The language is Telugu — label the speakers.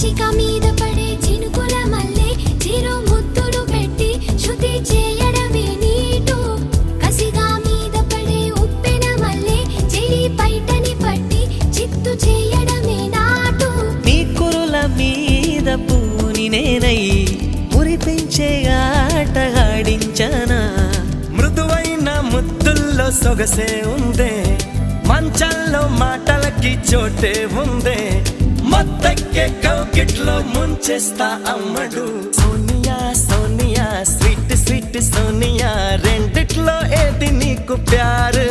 Speaker 1: పచ్చిక మీద పడే చినుకుల మల్లె చిరు ముద్దులు పెట్టి శృతి చేయడమే నీటు కసిగా మీద పడే ఉప్పెన మల్లె చెలి పైటని పట్టి చిత్తు చేయడమే నాటు
Speaker 2: నీ కురుల మీద పూని నేనై మురిపించే ఆట ఆడించనా
Speaker 3: మృదువైన ముద్దుల్లో సొగసే ఉందే మంచంలో మాటలకి చోటే ఉందే మత్తెక్కే కౌకిట్లో ముంచేస్తా అమ్మడు సోనియా సోనియా స్వీట్ స్వీట్ సోనియా రెండిట్లో ఏది నీకు ప్యారు